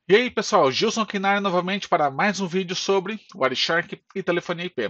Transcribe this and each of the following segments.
E aí pessoal, Gilson aqui na área novamente para mais um vídeo sobre Wireshark e telefonia IP.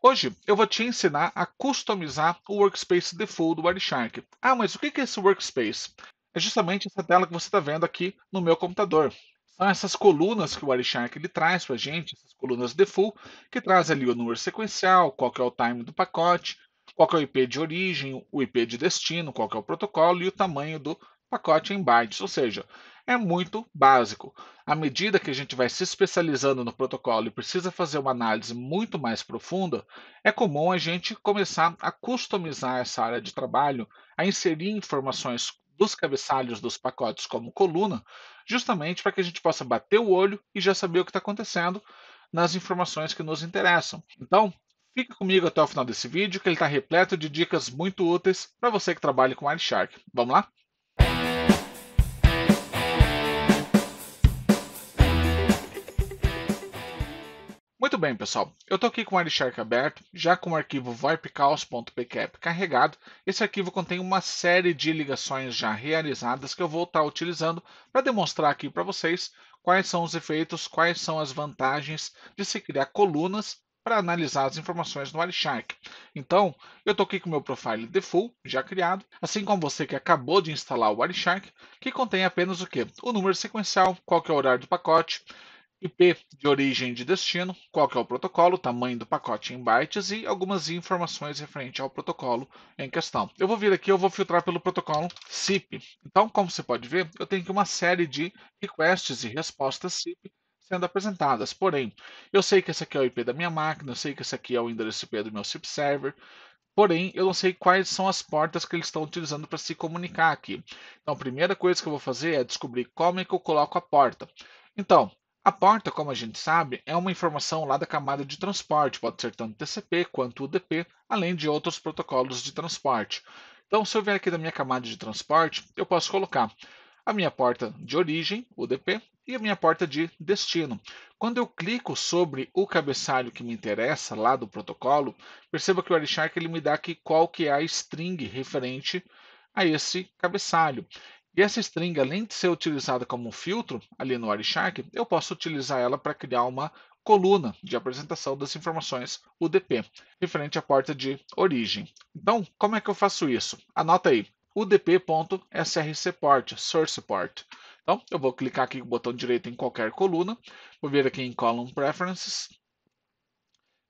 Hoje eu vou te ensinar a customizar o Workspace Default do Wireshark. Ah, mas o que é esse Workspace? É justamente essa tela que você está vendo aqui no meu computador. São essas colunas que o Wireshark ele traz para a gente, essas colunas default, que traz ali o número sequencial, qual que é o time do pacote, qual que é o IP de origem, o IP de destino, qual que é o protocolo e o tamanho do pacote em bytes, ou seja, é muito básico. À medida que a gente vai se especializando no protocolo e precisa fazer uma análise muito mais profunda, é comum a gente começar a customizar essa área de trabalho, a inserir informações dos cabeçalhos dos pacotes como coluna, justamente para que a gente possa bater o olho e já saber o que está acontecendo nas informações que nos interessam. Então, fica comigo até o final desse vídeo, que ele está repleto de dicas muito úteis para você que trabalha com Wireshark. Vamos lá? Muito bem, pessoal. Eu estou aqui com o Wireshark aberto, já com o arquivo voipcaos.pcap carregado. Esse arquivo contém uma série de ligações já realizadas que eu vou estar utilizando para demonstrar aqui para vocês quais são os efeitos, quais são as vantagens de se criar colunas para analisar as informações no Wireshark. Então, eu estou aqui com o meu profile default já criado, assim como você que acabou de instalar o Wireshark, que contém apenas o que? O número sequencial, qual que é o horário do pacote, IP de origem e de destino, qual que é o protocolo, tamanho do pacote em bytes e algumas informações referentes ao protocolo em questão. Eu vou vir aqui, eu vou filtrar pelo protocolo SIP. Então, como você pode ver, eu tenho aqui uma série de requests e respostas SIP sendo apresentadas. Porém, eu sei que esse aqui é o IP da minha máquina, eu sei que esse aqui é o endereço IP do meu SIP server, porém, eu não sei quais são as portas que eles estão utilizando para se comunicar aqui. Então, a primeira coisa que eu vou fazer é descobrir como é que eu coloco a porta. Então, a porta, como a gente sabe, é uma informação lá da camada de transporte, pode ser tanto TCP quanto UDP, além de outros protocolos de transporte. Então, se eu vier aqui da minha camada de transporte, eu posso colocar a minha porta de origem, UDP, e a minha porta de destino. Quando eu clico sobre o cabeçalho que me interessa lá do protocolo, perceba que o Wireshark ele me dá aqui qual que é a string referente a esse cabeçalho. E essa string, além de ser utilizada como um filtro ali no Wireshark, eu posso utilizar ela para criar uma coluna de apresentação das informações UDP, referente à porta de origem. Então, como é que eu faço isso? Anota aí, udp.srcport, source port. Então, eu vou clicar aqui com o botão direito em qualquer coluna, vou vir aqui em Column Preferences.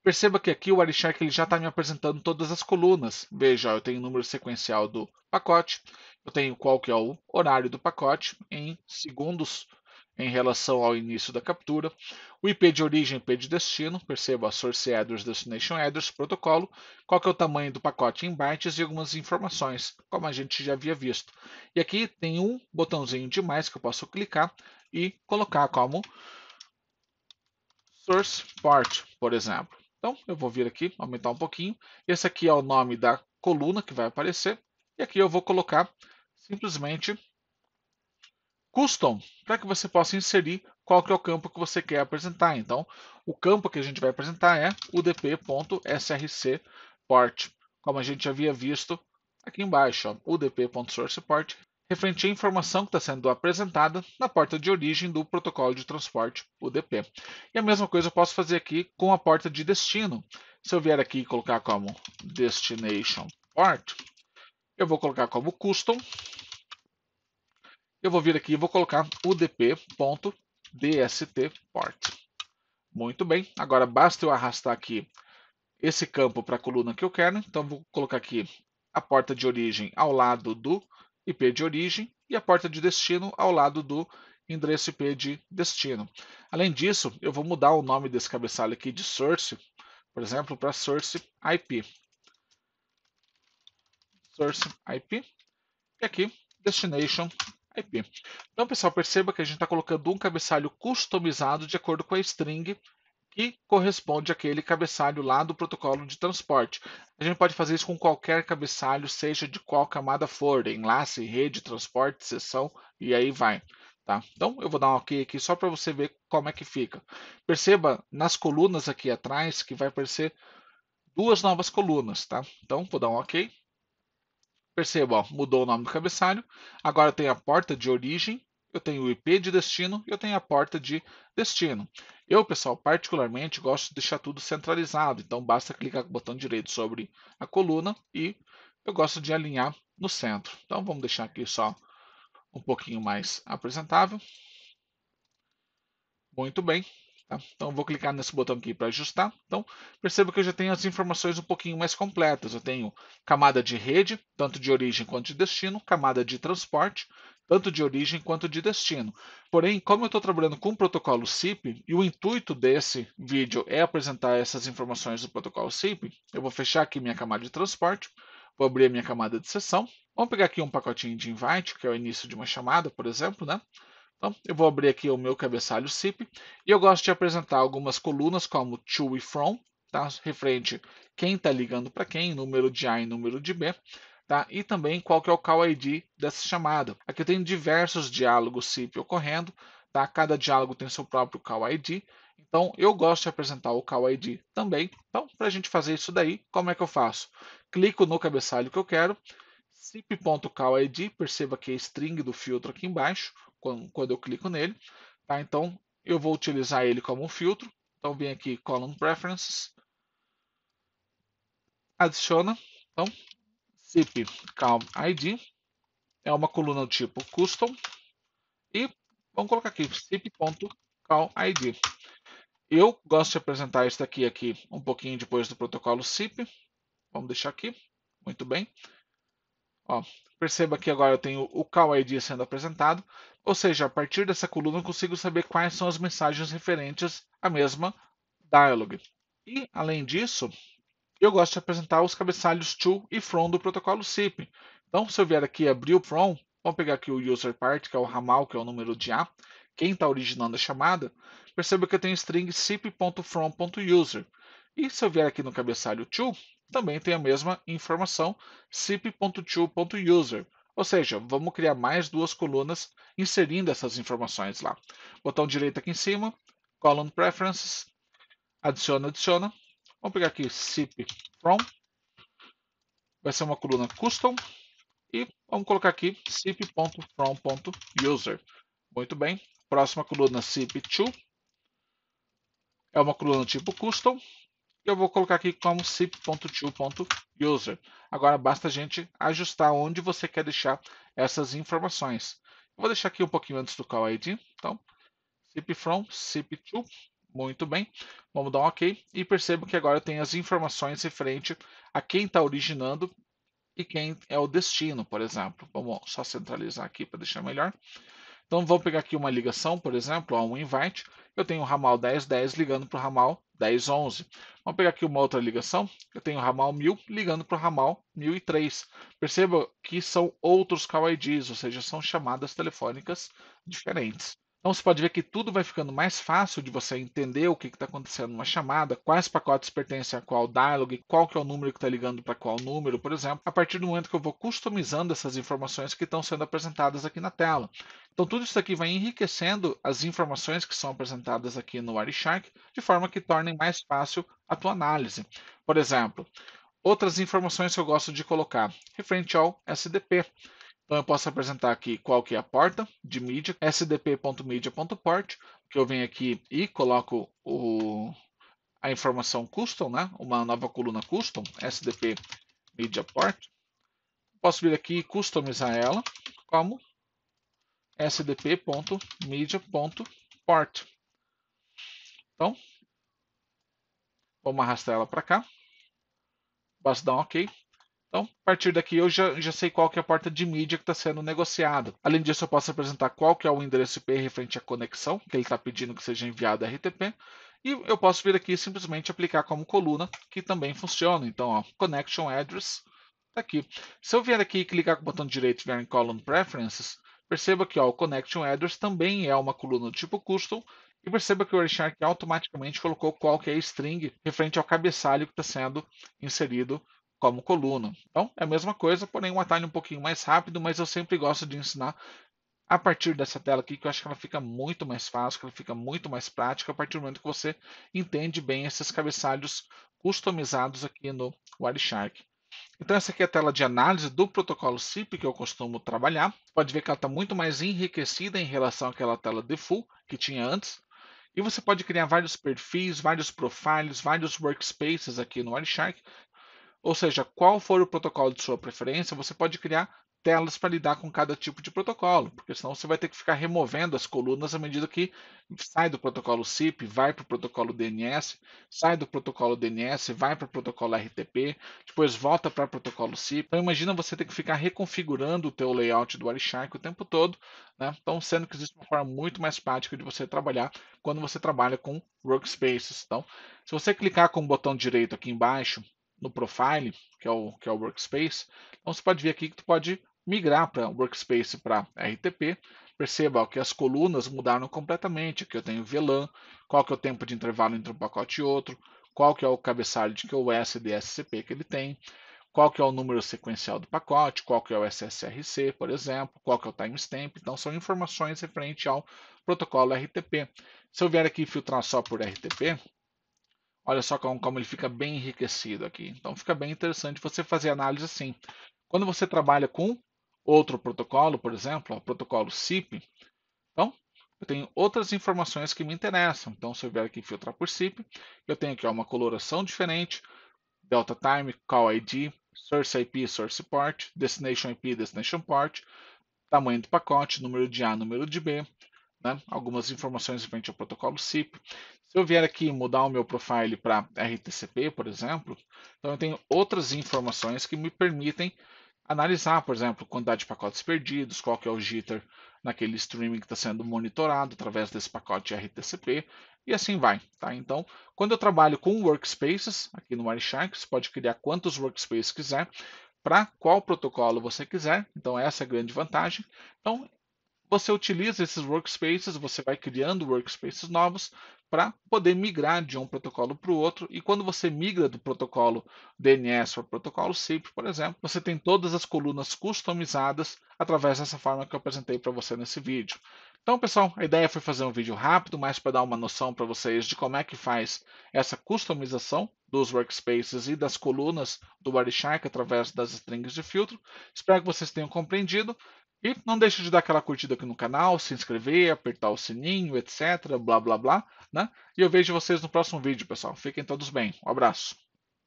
Perceba que aqui o Wireshark ele já está me apresentando todas as colunas. Veja, eu tenho o número sequencial do pacote, eu tenho qual que é o horário do pacote em segundos em relação ao início da captura, o IP de origem e IP de destino, perceba a Source Address, Destination Address, protocolo, qual que é o tamanho do pacote em bytes e algumas informações, como a gente já havia visto. E aqui tem um botãozinho de mais que eu posso clicar e colocar como Source Port, por exemplo. Então, eu vou vir aqui, aumentar um pouquinho. Esse aqui é o nome da coluna que vai aparecer. E aqui eu vou colocar simplesmente Custom, para que você possa inserir qual que é o campo que você quer apresentar. Então, o campo que a gente vai apresentar é udp.src_port, como a gente havia visto aqui embaixo, udp.sourceport, referente à informação que está sendo apresentada na porta de origem do protocolo de transporte UDP. E a mesma coisa eu posso fazer aqui com a porta de destino. Se eu vier aqui e colocar como destination port, eu vou colocar como custom. Eu vou vir aqui e vou colocar udp.dstport. Muito bem, agora basta eu arrastar aqui esse campo para a coluna que eu quero. Então vou colocar aqui a porta de origem ao lado do IP de origem e a porta de destino ao lado do endereço IP de destino. Além disso, eu vou mudar o nome desse cabeçalho aqui de source, por exemplo, para source IP. Source IP e aqui destination IP. Então, pessoal, perceba que a gente está colocando um cabeçalho customizado de acordo com a string que corresponde àquele cabeçalho lá do protocolo de transporte. A gente pode fazer isso com qualquer cabeçalho, seja de qual camada for, enlace, rede, transporte, seção e aí vai. Tá? Então eu vou dar um OK aqui só para você ver como é que fica. Perceba nas colunas aqui atrás que vai aparecer duas novas colunas. Tá? Então vou dar um OK. Perceba, ó, mudou o nome do cabeçalho. Agora tem a porta de origem eu tenho o IP de destino e eu tenho a porta de destino. Eu, pessoal, particularmente gosto de deixar tudo centralizado, então basta clicar com o botão direito sobre a coluna e eu gosto de alinhar no centro. Então vamos deixar aqui só um pouquinho mais apresentável. Muito bem. Tá? Então, vou clicar nesse botão aqui para ajustar. Então, perceba que eu já tenho as informações um pouquinho mais completas. Eu tenho camada de rede, tanto de origem quanto de destino, camada de transporte, tanto de origem quanto de destino. Porém, como eu estou trabalhando com o protocolo SIP, e o intuito desse vídeo é apresentar essas informações do protocolo SIP, eu vou fechar aqui minha camada de transporte, vou abrir a minha camada de sessão. Vamos pegar aqui um pacotinho de invite, que é o início de uma chamada, por exemplo, né? Então, eu vou abrir aqui o meu cabeçalho SIP e eu gosto de apresentar algumas colunas como to e from, tá? Referente quem está ligando para quem, número de A e número de B, tá? E também qual que é o call ID dessa chamada. Aqui eu tenho diversos diálogos SIP ocorrendo, tá? Cada diálogo tem seu próprio call ID, então eu gosto de apresentar o call ID também. Então, para a gente fazer isso daí, como é que eu faço? Clico no cabeçalho que eu quero, SIP.callID, perceba que é string do filtro aqui embaixo, quando eu clico nele. Tá? Então, eu vou utilizar ele como um filtro. Então, vem aqui, Column Preferences, adiciona. Então, SIP.callID é uma coluna do tipo Custom. E vamos colocar aqui, SIP.callID. Eu gosto de apresentar isso aqui um pouquinho depois do protocolo SIP. Vamos deixar aqui. Muito bem. Ó, perceba que agora eu tenho o call ID sendo apresentado, ou seja, a partir dessa coluna eu consigo saber quais são as mensagens referentes à mesma dialog. E, além disso, eu gosto de apresentar os cabeçalhos to e from do protocolo SIP. Então, se eu vier aqui e abrir o from, vamos pegar aqui o user part, que é o ramal, que é o número de A, quem está originando a chamada, perceba que eu tenho string sip.from.user. E se eu vier aqui no cabeçalho to, também tem a mesma informação sip.to.user. Ou seja, vamos criar mais duas colunas inserindo essas informações lá. Botão direito aqui em cima, Column Preferences, adiciona. Vamos pegar aqui sip from, vai ser uma coluna custom e vamos colocar aqui sip.from.user. Muito bem. Próxima coluna sip2 é uma coluna tipo custom e eu vou colocar aqui como sip.to.user. Agora basta a gente ajustar onde você quer deixar essas informações. Eu vou deixar aqui um pouquinho antes do call ID. Então, sip from, sip2. Muito bem. Vamos dar um OK. E percebo que agora tem as informações referente a quem está originando e quem é o destino, por exemplo. Vamos só centralizar aqui para deixar melhor. Então vamos pegar aqui uma ligação, por exemplo, um invite. Eu tenho o ramal 1010 ligando para o ramal 1011. Vamos pegar aqui uma outra ligação. Eu tenho o ramal 1000 ligando para o ramal 1003. Perceba que são outros call IDs, ou seja, são chamadas telefônicas diferentes. Então você pode ver que tudo vai ficando mais fácil de você entender o que está acontecendo numa chamada, quais pacotes pertencem a qual dialog, qual que é o número que está ligando para qual número, por exemplo, a partir do momento que eu vou customizando essas informações que estão sendo apresentadas aqui na tela. Então tudo isso aqui vai enriquecendo as informações que são apresentadas aqui no Wireshark, de forma que tornem mais fácil a tua análise. Por exemplo, outras informações que eu gosto de colocar, referente ao SDP. Então eu posso apresentar aqui qual que é a porta de mídia, sdp.media.port, que eu venho aqui e coloco a informação custom, né? Uma nova coluna custom, sdp media port. Posso vir aqui e customizar ela como sdp.media.port. Então, vamos arrastar ela para cá. Basta dar um OK. Então, a partir daqui eu já sei qual que é a porta de mídia que está sendo negociada. Além disso, eu posso apresentar qual que é o endereço IP referente à conexão, que ele está pedindo que seja enviado RTP. E eu posso vir aqui e simplesmente aplicar como coluna, que também funciona. Então, ó, Connection Address está aqui. Se eu vier aqui e clicar com o botão direito e vier em Column Preferences, perceba que ó, o Connection Address também é uma coluna do tipo custom. E perceba que o Wireshark automaticamente colocou qual que é a string referente ao cabeçalho que está sendo inserido como coluna. Então, é a mesma coisa, porém um atalho um pouquinho mais rápido, mas eu sempre gosto de ensinar a partir dessa tela aqui, que eu acho que ela fica muito mais fácil, que ela fica muito mais prática a partir do momento que você entende bem esses cabeçalhos customizados aqui no Wireshark. Então essa aqui é a tela de análise do protocolo SIP que eu costumo trabalhar. Você pode ver que ela está muito mais enriquecida em relação àquela tela default que tinha antes. E você pode criar vários perfis, vários profiles, vários workspaces aqui no Wireshark. Ou seja, qual for o protocolo de sua preferência, você pode criar telas para lidar com cada tipo de protocolo, porque senão você vai ter que ficar removendo as colunas à medida que sai do protocolo SIP, vai para o protocolo DNS, sai do protocolo DNS, vai para o protocolo RTP, depois volta para o protocolo SIP. Então imagina você ter que ficar reconfigurando o teu layout do Wireshark o tempo todo, né? Então sendo que existe uma forma muito mais prática de você trabalhar quando você trabalha com workspaces. Então, se você clicar com o botão direito aqui embaixo no profile, que é o workspace, então você pode ver aqui que tu pode migrar para workspace para RTP. Perceba ó, que as colunas mudaram completamente. Aqui eu tenho VLAN, qual que é o tempo de intervalo entre um pacote e outro, qual que é o cabeçalho de QoS e DSCP que ele tem, qual que é o número sequencial do pacote, qual que é o SSRC, por exemplo, qual que é o timestamp. Então são informações referentes ao protocolo RTP. Se eu vier aqui filtrar só por RTP, olha só como ele fica bem enriquecido aqui. Então fica bem interessante você fazer análise assim. Quando você trabalha com outro protocolo, por exemplo, o protocolo SIP, então eu tenho outras informações que me interessam. Então se eu vier aqui filtrar por SIP, eu tenho aqui ó, uma coloração diferente, Delta Time, Call ID, Source IP, Source Port, Destination IP, Destination Port, tamanho do pacote, número de A, número de B, né? Algumas informações referente ao protocolo SIP. Se eu vier aqui mudar o meu profile para RTCP, por exemplo, então eu tenho outras informações que me permitem analisar, por exemplo, quantidade de pacotes perdidos, qual que é o jitter naquele streaming que está sendo monitorado através desse pacote RTCP, e assim vai. Tá? Então, quando eu trabalho com workspaces, aqui no Wireshark, você pode criar quantos workspaces quiser, para qual protocolo você quiser, então essa é a grande vantagem. Então, você utiliza esses workspaces, você vai criando workspaces novos para poder migrar de um protocolo para o outro. E quando você migra do protocolo DNS para o protocolo SIP, por exemplo, você tem todas as colunas customizadas através dessa forma que eu apresentei para você nesse vídeo. Então, pessoal, a ideia foi fazer um vídeo rápido, mais para dar uma noção para vocês de como é que faz essa customização dos workspaces e das colunas do Wireshark através das strings de filtro. Espero que vocês tenham compreendido. E não deixe de dar aquela curtida aqui no canal, se inscrever, apertar o sininho, etc, blá blá blá, né? E eu vejo vocês no próximo vídeo, pessoal. Fiquem todos bem. Um abraço.